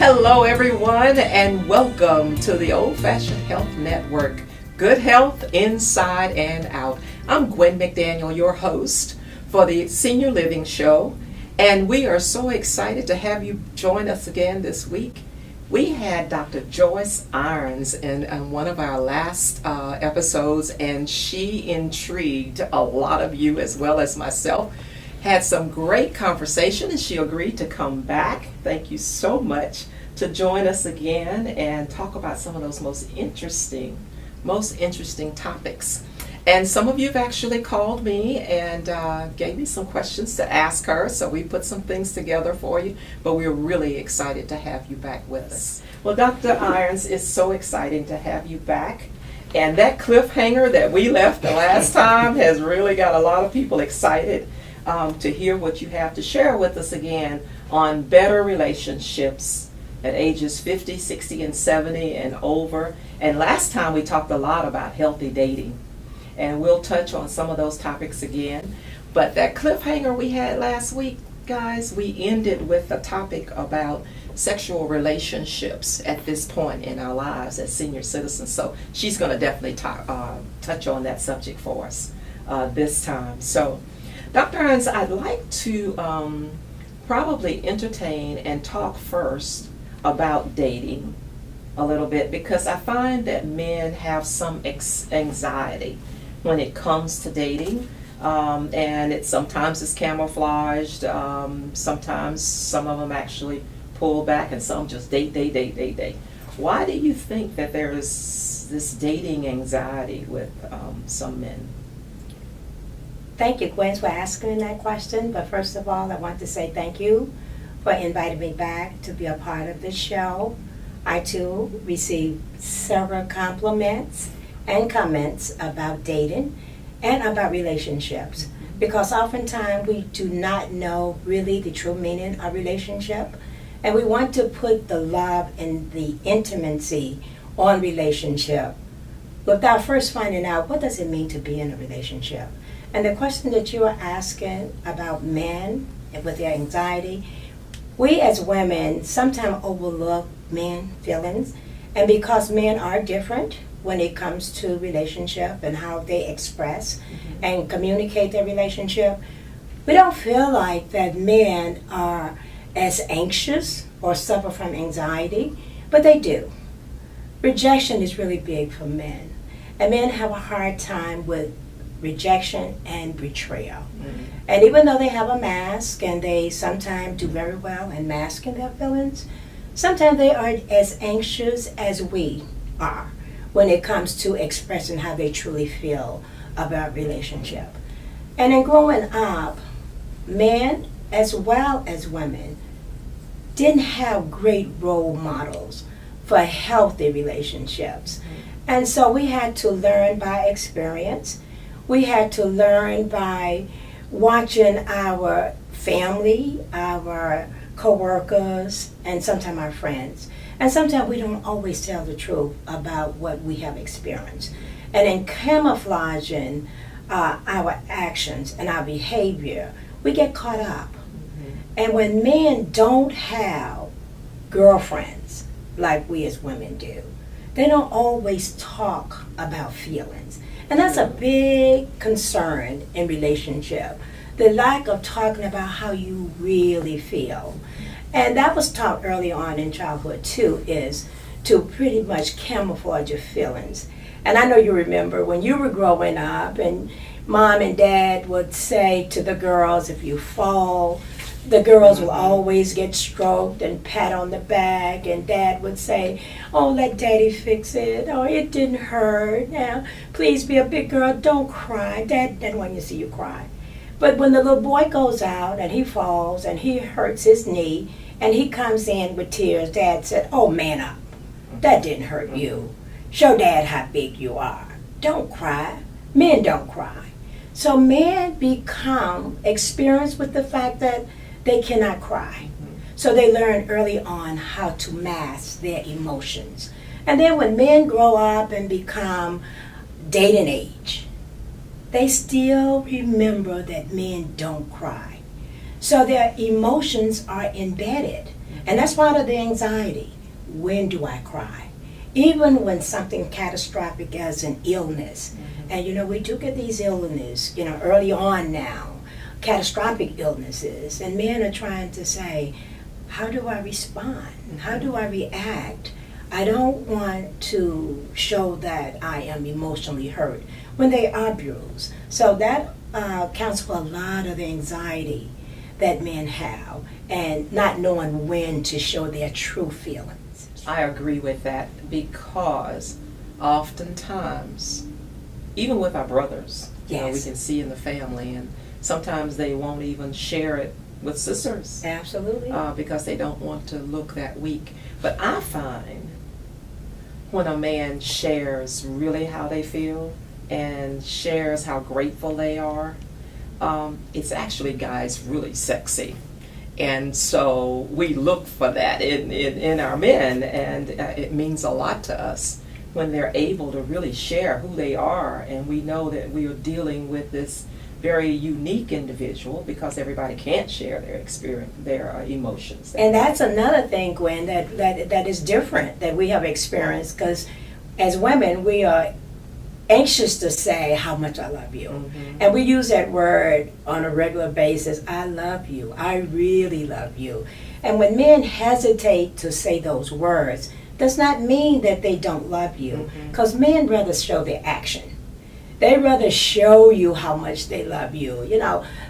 Hello, everyone, and welcome to the Old Fashioned Health Network. Good health inside and out. I'm Gwen McDaniel, your host for the Senior Living Show, and we are so excited to have you join us again this week. We had Dr. Joyce Irons in one of our last episodes, and she intrigued a lot of you as well as myself. Had some great conversation, and she agreed to come back. Thank you so much to join us again and talk about some of those most interesting topics. And some of you have actually called me and gave me some questions to ask her, so we put some things together for you, but we're really excited to have you back with us. Well, Dr. Irons, it's so exciting to have you back. And that cliffhanger that we left the last time has really got a lot of people excited to hear what you have to share with us again on better relationships at ages 50, 60, and 70 and over. And last time we talked a lot about healthy dating. And we'll touch on some of those topics again. But that cliffhanger we had last week, guys, we ended with a topic about sexual relationships at this point in our lives as senior citizens. So she's going to definitely touch on that subject for us this time. So, Dr. Irons, I'd like to probably entertain and talk first about dating a little bit, because I find that men have some anxiety when it comes to dating, and sometimes it's camouflaged. Sometimes some of them actually pull back, and some just date. Why do you think that there is this dating anxiety with some men? Thank you, Gwen, for asking that question. But first of all, I want to say thank you for inviting me back to be a part of this show. I, too, received several compliments and comments about dating and about relationships, because oftentimes we do not know really the true meaning of relationship, and we want to put the love and the intimacy on relationship without first finding out what does it mean to be in a relationship. And the question that you are asking about men and with their anxiety, we as women sometimes overlook men's feelings, and because men are different when it comes to relationship and how they express and communicate their relationship, we don't feel like that men are as anxious or suffer from anxiety, but they do. Rejection is really big for men, and men have a hard time with rejection and betrayal. And even though they have a mask and they sometimes do very well in masking their feelings, sometimes they are as anxious as we are when it comes to expressing how they truly feel about relationship. And in growing up, men as well as women didn't have great role models for healthy relationships. And so we had to learn by experience. We had to learn by watching our family, our co-workers, and sometimes our friends. And sometimes we don't always tell the truth about what we have experienced. And in camouflaging our actions and our behavior, we get caught up. And when men don't have girlfriends like we as women do, they don't always talk about feelings. And that's a big concern in relationship, the lack of talking about how you really feel. And that was taught early on in childhood too, is to pretty much camouflage your feelings. And I know you remember when you were growing up and mom and dad would say to the girls, if you fall, the girls will always get stroked and pat on the back, and dad would say, oh, let daddy fix it. Oh, it didn't hurt. Now, please be a big girl. Don't cry. Dad doesn't want you to see you cry. But when the little boy goes out and he falls and he hurts his knee and he comes in with tears, dad said, oh, man up. That didn't hurt you. Show dad how big you are. Don't cry. Men don't cry. So men become experienced with the fact that they cannot cry. So they learn early on how to mask their emotions. And then when men grow up and become dating age, they still remember that men don't cry. So their emotions are embedded. And that's part of the anxiety. When do I cry? Even when something catastrophic as an illness. And we do get these illnesses, early on now, catastrophic illnesses. And men are trying to say, how do I respond? How do I react? I don't want to show that I am emotionally hurt when they are bruised. So that counts for a lot of the anxiety that men have, and not knowing when to show their true feelings. I agree with that, because oftentimes, even with our brothers, we can see in the family, and sometimes they won't even share it with sisters. Absolutely. Because they don't want to look that weak. But I find when a man shares really how they feel and shares how grateful they are, it's actually, guys, really sexy. And so we look for that in our men, and it means a lot to us when they're able to really share who they are, and we know that we are dealing with this very unique individual, because everybody can't share their experience, their emotions. And that's another thing, Gwen, that is different that we have experienced, because as women, we are anxious to say how much I love you. And we use that word on a regular basis. I love you. I really love you. And when men hesitate to say those words, does not mean that they don't love you, because men rather show their action. They rather show you how much they love you.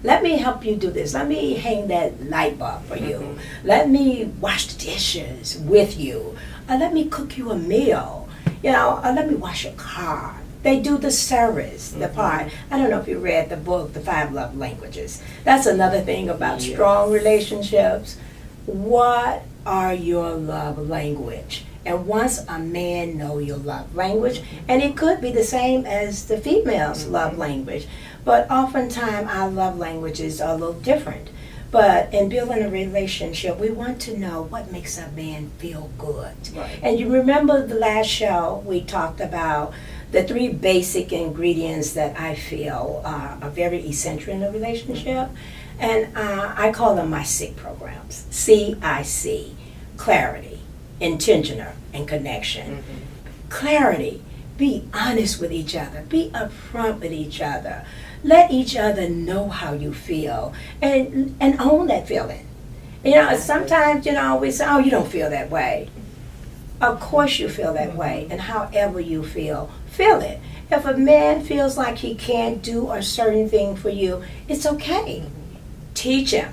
Let me help you do this. Let me hang that light bulb for you. Let me wash the dishes with you. Let me cook you a meal. Let me wash your car. They do the service, the part. I don't know if you read the book, The 5 Love Languages. That's another thing about strong relationships. What are your love language? And once a man know your love language, and it could be the same as the female's love language, but oftentimes our love languages are a little different. But in building a relationship, we want to know what makes a man feel good. Right. And you remember the last show we talked about the 3 basic ingredients that I feel are very essential in a relationship. And I call them my SIC programs. CIC, clarity, intentional, and connection. Clarity, be honest with each other. Be upfront with each other. Let each other know how you feel, and own that feeling. Sometimes, we say, oh, you don't feel that way. Of course you feel that way, and however you feel it. If a man feels like he can't do a certain thing for you, it's okay. Teach him,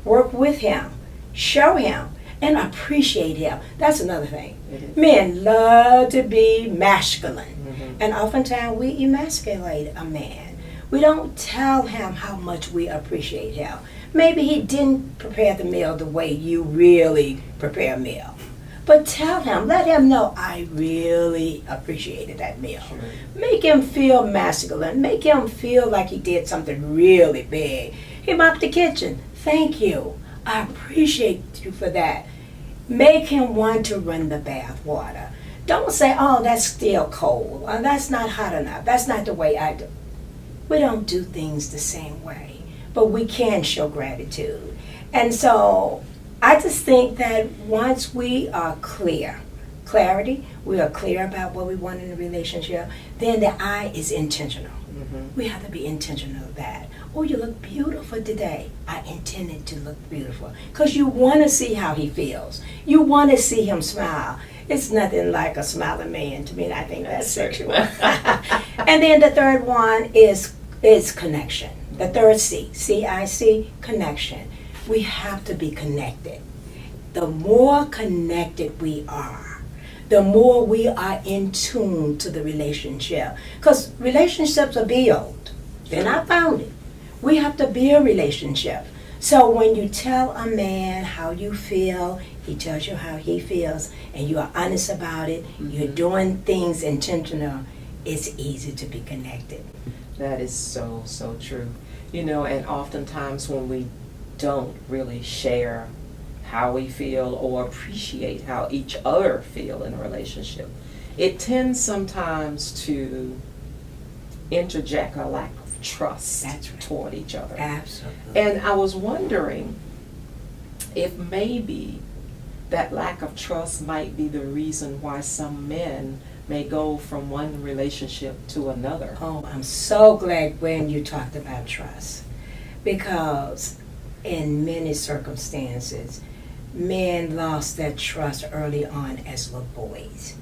work with him, show him, and appreciate him. That's another thing. Men love to be masculine, and oftentimes we emasculate a man. We don't tell him how much we appreciate him. Maybe he didn't prepare the meal the way you really prepare a meal. But tell him, let him know, I really appreciated that meal. Sure. Make him feel masculine. Make him feel like he did something really big. He mopped the kitchen. Thank you. I appreciate you for that. Make him want to run the bath water. Don't say, oh, that's still cold. Or, that's not hot enough. That's not the way I do. We don't do things the same way, but we can show gratitude. And so I just think that once we are clarity, we are clear about what we want in a relationship, then the I is intentional. We have to be intentional of that. Oh, you look beautiful today. I intended to look beautiful. Because you want to see how he feels. You want to see him smile. It's nothing like a smiling man to me, and I think that's sexual. And then the third one is connection. The third C, C-I-C, connection. We have to be connected. The more connected we are, the more we are in tune to the relationship. Because relationships are built. They're not founded. We have to build relationship. So when you tell a man how you feel, he tells you how he feels, and you are honest about it, you're doing things intentional, it's easy to be connected. That is so, so true. And oftentimes when we don't really share how we feel or appreciate how each other feel in a relationship, it tends sometimes to interject a lack of trust toward each other. Absolutely. And I was wondering if maybe that lack of trust might be the reason why some men may go from one relationship to another. Oh, I'm so glad when you talked about trust, because in many circumstances, men lost that trust early on as little boys.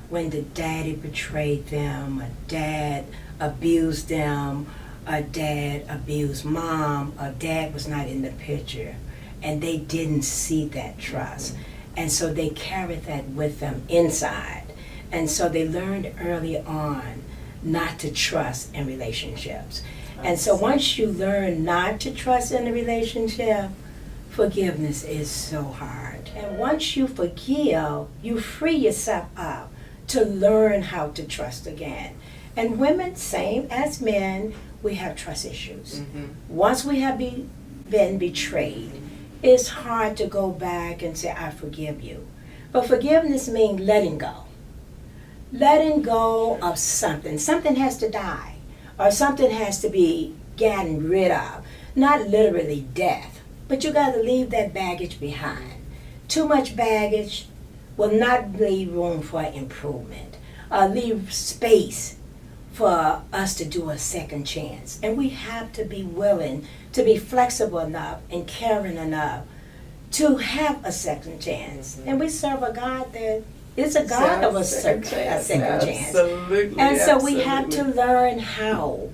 When the daddy betrayed them, a dad abused them, a dad abused mom, a dad was not in the picture, and they didn't see that trust. And so they carried that with them inside. And so they learned early on not to trust in relationships. And so once you learn not to trust in a relationship, forgiveness is so hard. And once you forgive, you free yourself up to learn how to trust again. And women, same as men, we have trust issues. Mm-hmm. Once we have been betrayed, it's hard to go back and say, I forgive you. But forgiveness means letting go. Letting go of something. Something has to die, or something has to be gotten rid of. Not literally death, but you got to leave that baggage behind. Too much baggage will not leave room for improvement, leave space for us to do a second chance. And we have to be willing to be flexible enough and caring enough to have a second chance. Mm-hmm. And we serve a God that is a God of a second chance. Absolutely. And so we have to learn how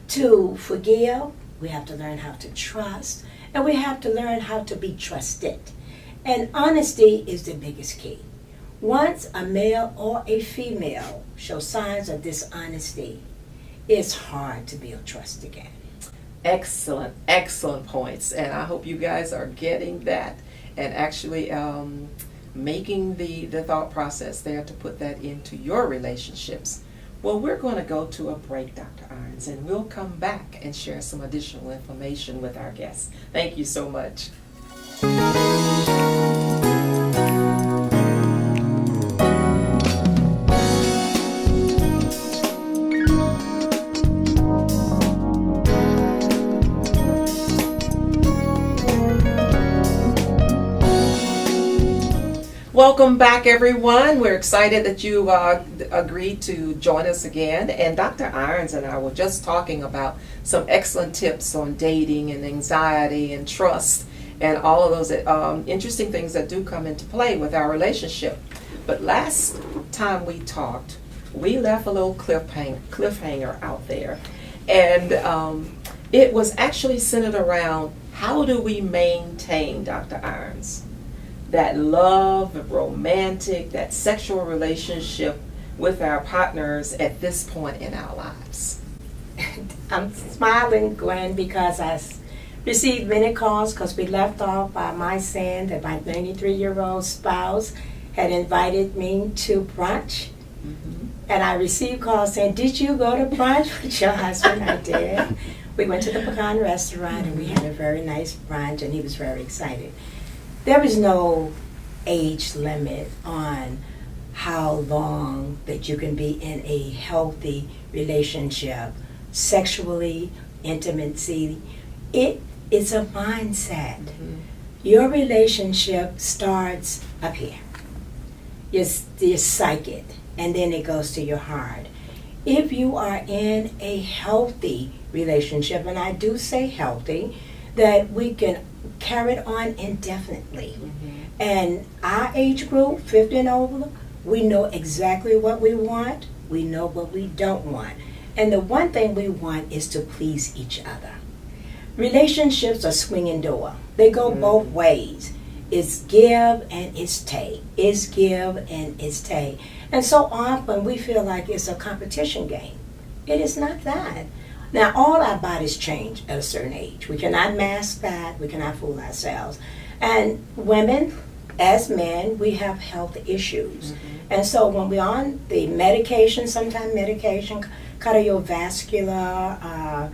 to forgive, we have to learn how to trust, and we have to learn how to be trusted. And honesty is the biggest key. Once a male or a female show signs of dishonesty, it's hard to build trust again. Excellent, excellent points. And I hope you guys are getting that and actually making the thought process there to put that into your relationships. Well, we're going to go to a break, Dr. Irons, and we'll come back and share some additional information with our guests. Thank you so much. Welcome back, everyone. We're excited that you agreed to join us again. And Dr. Irons and I were just talking about some excellent tips on dating and anxiety and trust and all of those interesting things that do come into play with our relationship. But last time we talked, we left a little cliffhanger out there. And it was actually centered around how do we maintain, Dr. Irons, that love, the romantic, that sexual relationship with our partners at this point in our lives. I'm smiling, Gwen, because I received many calls because we left off by my saying that my 93-year-old spouse had invited me to brunch. Mm-hmm. And I received calls saying, did you go to brunch with your husband? I did. We went to the Pecan restaurant and we had a very nice brunch and he was very excited. There is no age limit on how long that you can be in a healthy relationship, sexually, intimacy. It is a mindset. Mm-hmm. Your relationship starts up here. Your psyche, and then it goes to your heart. If you are in a healthy relationship, and I do say healthy, that we can carry it on indefinitely. Mm-hmm. And our age group, 50 and over, we know exactly what we want, we know what we don't want. And the one thing we want is to please each other. Relationships are swinging door. They go both ways. It's give and it's take. It's give and it's take. And so often we feel like it's a competition game. It is not that. Now, all our bodies change at a certain age. We cannot mask that. We cannot fool ourselves. And women, as men, we have health issues. Mm-hmm. And so when we're on the medication, sometimes medication, cardiovascular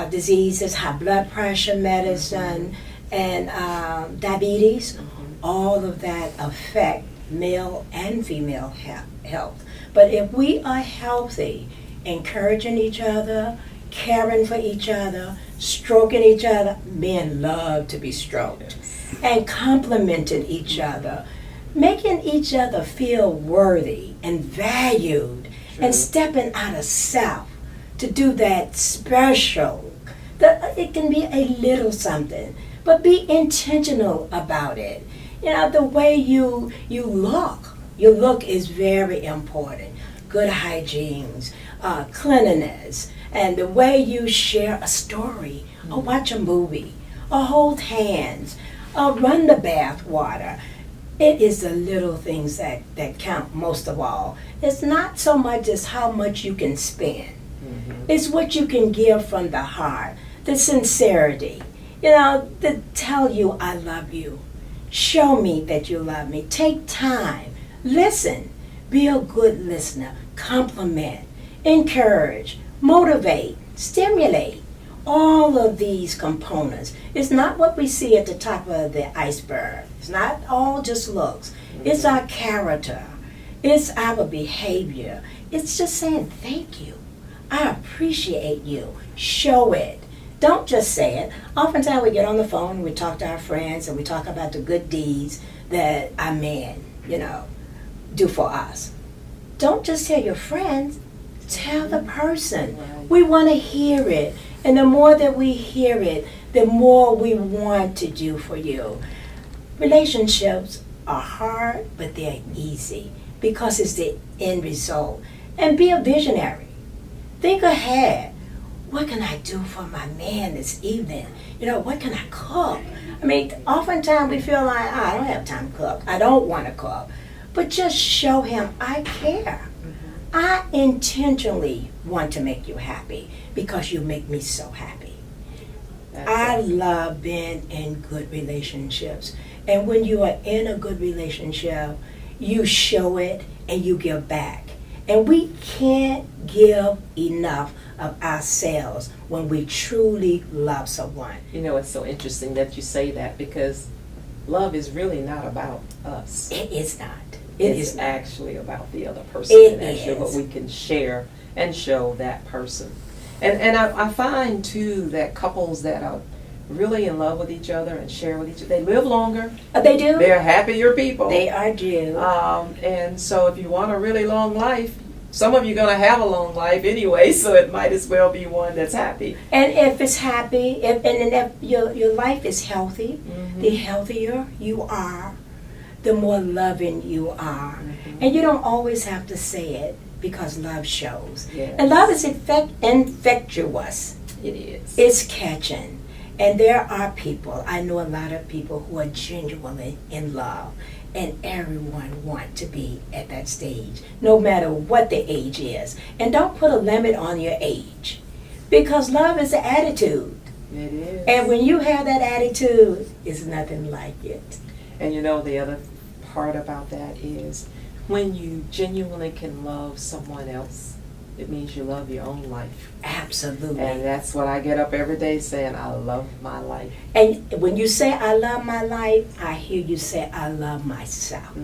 diseases, high blood pressure medicine, and diabetes, all of that affect male and female health. But if we are healthy, encouraging each other, caring for each other, stroking each other. Men love to be stroked. Yes. And complimenting each other. making each other feel worthy and valued, and stepping out of self to do that special. It can be a little something, but be intentional about it. You know, the way you look. Your look is very important. Good hygiene, cleanliness, and the way you share a story, or watch a movie, or hold hands, or run the bath water. It is the little things that count most of all. It's not so much as how much you can spend. It's what you can give from the heart, the sincerity. You know, to tell you I love you. Show me that you love me. Take time. Listen. Be a good listener. Compliment. Encourage. Motivate. Stimulate. All of these components. It's not what we see at the top of the iceberg. It's not all just looks. It's our character. It's our behavior. It's just saying thank you. I appreciate you. Show it. Don't just say it. Oftentimes we get on the phone and we talk to our friends and we talk about the good deeds that our men, do for us. Don't just tell your friends. Tell the person. We want to hear it. And the more that we hear it, the more we want to do for you. Relationships are hard, but they're easy because it's the end result. And be a visionary. Think ahead. What can I do for my man this evening? What can I cook? I mean, oftentimes we feel like, I don't have time to cook. I don't want to cook. But just show him I care. I intentionally want to make you happy because you make me so happy. I love being in good relationships. And when you are in a good relationship, you show it and you give back. And we can't give enough of ourselves when we truly love someone. It's so interesting that you say that because love is really not about us. It is not. It's actually about the other person. It and actually is. what we can share and show that person. And I find, too, that couples that are really in love with each other and share with each other, they live longer. They do. They're happier people. They are due. And so if you want a really long life, some of you are going to have a long life anyway, so it might as well be one that's happy. And if it's happy, if your life is healthy, the healthier you are, the more loving you are. And you don't always have to say it because love shows. Yes. And love is infectious. It is. It's catching. And there are people, I know a lot of people who are genuinely in love. And everyone wants to be at that stage, no matter what the age is. And don't put a limit on your age. Because love is an attitude. It is. And when you have that attitude, it's nothing like it. And the other part about that is when you genuinely can love someone else, it means you love your own life. Absolutely. And that's what I get up every day saying, I love my life. And when you say I love my life, I hear you say I love myself.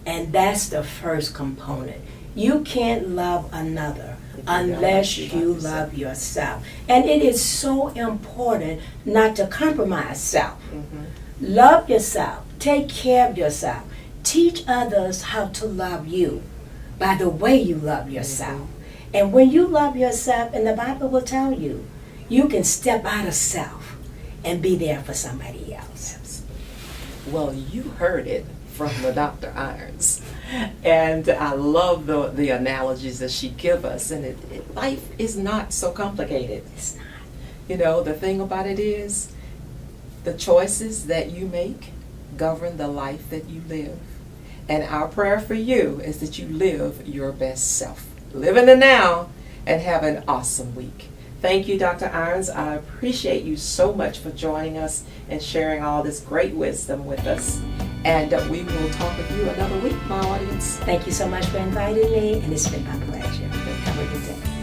And that's the first component. You can't love another unless you love yourself. And it is so important not to compromise self. Love yourself. Take care of yourself. Teach others how to love you by the way you love yourself. And when you love yourself, and the Bible will tell you, you can step out of self and be there for somebody else. Well, you heard it from the Dr. Irons. And I love the analogies that she gives us. And life is not so complicated. It's not. The thing about it is, the choices that you make govern the life that you live. And our prayer for you is that you live your best self. Live in the now and have an awesome week. Thank you, Dr. Irons. I appreciate you so much for joining us and sharing all this great wisdom with us. And we will talk with you another week, my audience. Thank you so much for inviting me, and it's been my pleasure. Have a good day.